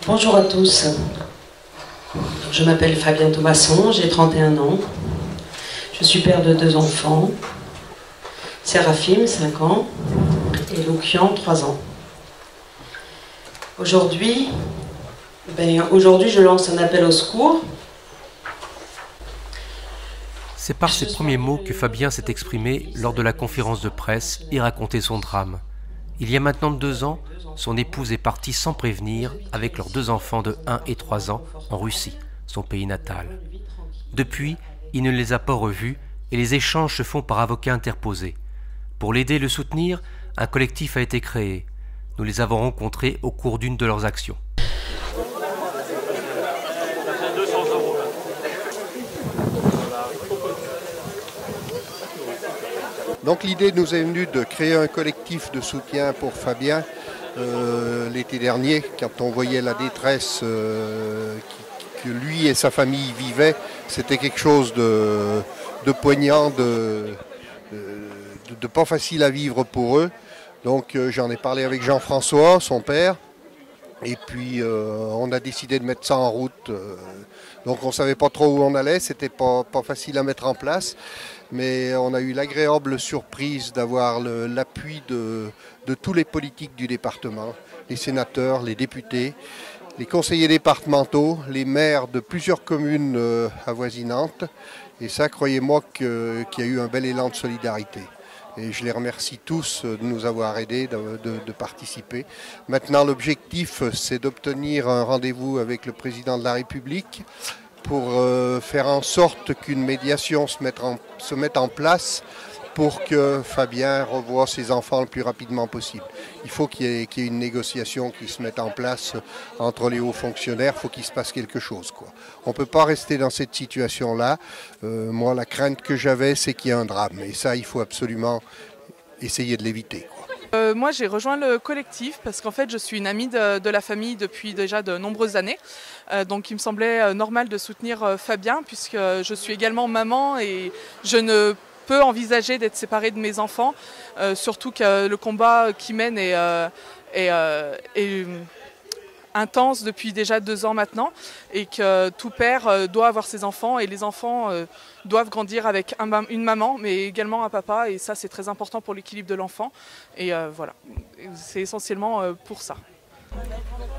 Bonjour à tous, je m'appelle Fabien Thomasson, j'ai 31 ans, je suis père de 2 enfants, Séraphine, 5 ans, et Loukian, 3 ans. Aujourd'hui, je lance un appel au secours. C'est par ces premiers mots que Fabien s'est exprimé lors de la conférence de presse et raconté son drame. Il y a maintenant 2 ans, son épouse est partie sans prévenir avec leurs 2 enfants de 1 et 3 ans en Russie, son pays natal. Depuis, il ne les a pas revus et les échanges se font par avocats interposés. Pour l'aider et le soutenir, un collectif a été créé. Nous les avons rencontrés au cours d'une de leurs actions. Donc l'idée nous est venue de créer un collectif de soutien pour Fabien l'été dernier, quand on voyait la détresse que lui et sa famille vivaient. C'était quelque chose de poignant, de pas facile à vivre pour eux. Donc j'en ai parlé avec Jean-François, son père, et puis on a décidé de mettre ça en route. Donc on ne savait pas trop où on allait, c'était pas facile à mettre en place. Mais on a eu l'agréable surprise d'avoir l'appui de tous les politiques du département, les sénateurs, les députés, les conseillers départementaux, les maires de plusieurs communes avoisinantes. Et ça, croyez-moi qu'il y a eu un bel élan de solidarité. Et je les remercie tous de nous avoir aidés, de participer. Maintenant, l'objectif, c'est d'obtenir un rendez-vous avec le président de la République pour faire en sorte qu'une médiation se mette en place pour que Fabien revoie ses enfants le plus rapidement possible. Il faut qu'il y ait une négociation qui se mette en place entre les hauts fonctionnaires, il faut qu'il se passe quelque chose, quoi. On ne peut pas rester dans cette situation-là. Moi, la crainte que j'avais, c'est qu'il y ait un drame. Et ça, il faut absolument essayer de l'éviter, quoi. Moi j'ai rejoint le collectif parce qu'en fait je suis une amie de la famille depuis déjà de nombreuses années. Donc il me semblait normal de soutenir Fabien puisque je suis également maman et je ne peux envisager d'être séparée de mes enfants. Surtout que le combat qu'ils mènent est intense depuis déjà 2 ans maintenant et que tout père doit avoir ses enfants et les enfants doivent grandir avec une maman mais également un papa et ça c'est très important pour l'équilibre de l'enfant et voilà, c'est essentiellement pour ça.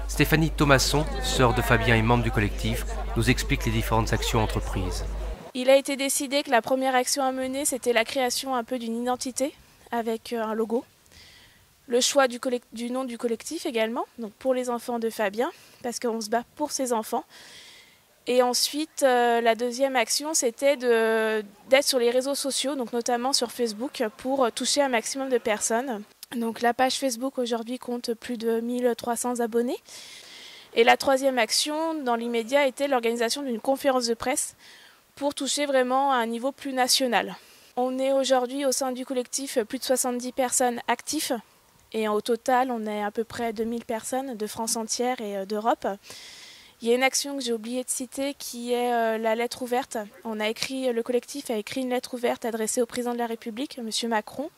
Stéphanie Thomasson, sœur de Fabien et membre du collectif, nous explique les différentes actions entreprises. Il a été décidé que la première action à mener c'était la création un peu d'une identité avec un logo. Le choix du nom du collectif également, donc pour les enfants de Fabien, parce qu'on se bat pour ses enfants. Et ensuite, la deuxième action, c'était d'être sur les réseaux sociaux, donc notamment sur Facebook, pour toucher un maximum de personnes. Donc la page Facebook aujourd'hui compte plus de 1300 abonnés. Et la troisième action, dans l'immédiat, était l'organisation d'une conférence de presse pour toucher vraiment à un niveau plus national. On est aujourd'hui au sein du collectif plus de 70 personnes actives. Et au total, on est à peu près 2000 personnes de France entière et d'Europe. Il y a une action que j'ai oublié de citer qui est la lettre ouverte. Le collectif a écrit une lettre ouverte adressée au président de la République, M. Macron,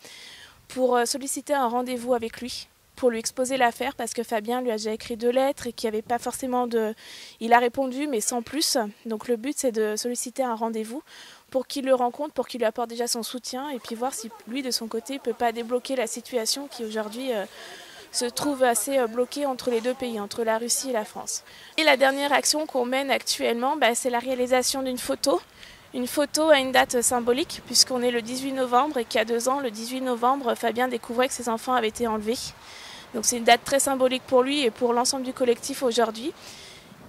pour solliciter un rendez-vous avec lui, pour lui exposer l'affaire, parce que Fabien lui a déjà écrit 2 lettres et qu'il n'y avait pas forcément de... Il a répondu, mais sans plus. Donc le but, c'est de solliciter un rendez-vous pour qu'il le rencontre, pour qu'il lui apporte déjà son soutien et puis voir si lui, de son côté, ne peut pas débloquer la situation qui aujourd'hui se trouve assez bloquée entre les 2 pays, entre la Russie et la France. Et la dernière action qu'on mène actuellement, c'est la réalisation d'une photo. Une photo à une date symbolique, puisqu'on est le 18 novembre et qu'il y a 2 ans, le 18 novembre, Fabien découvrait que ses enfants avaient été enlevés. Donc c'est une date très symbolique pour lui et pour l'ensemble du collectif aujourd'hui.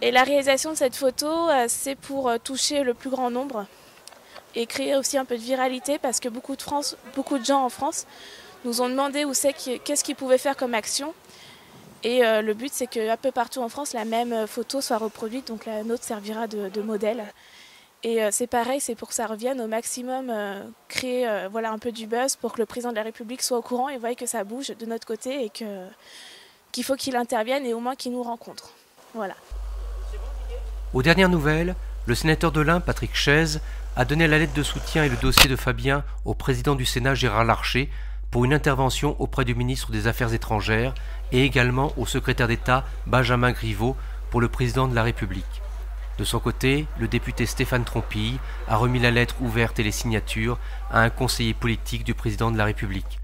Et la réalisation de cette photo, c'est pour toucher le plus grand nombre et créer aussi un peu de viralité parce que beaucoup de gens en France nous ont demandé qu'est-ce qu'ils pouvaient faire comme action. Et le but, c'est qu'un peu partout en France, la même photo soit reproduite, donc la nôtre servira de modèle. Et c'est pareil, c'est pour que ça revienne au maximum, créer un peu du buzz pour que le président de la République soit au courant et voie que ça bouge de notre côté et qu'il faut qu'il intervienne et au moins qu'il nous rencontre. Voilà. Aux dernières nouvelles, le sénateur de l'Ain, Patrick Chaize, a donné la lettre de soutien et le dossier de Fabien au président du Sénat, Gérard Larcher, pour une intervention auprès du ministre des Affaires étrangères et également au secrétaire d'État, Benjamin Griveaux, pour le président de la République. De son côté, le député Stéphane Trompille a remis la lettre ouverte et les signatures à un conseiller politique du président de la République,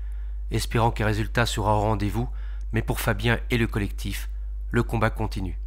espérant qu'un résultat sera au rendez-vous, mais pour Fabien et le collectif, le combat continue.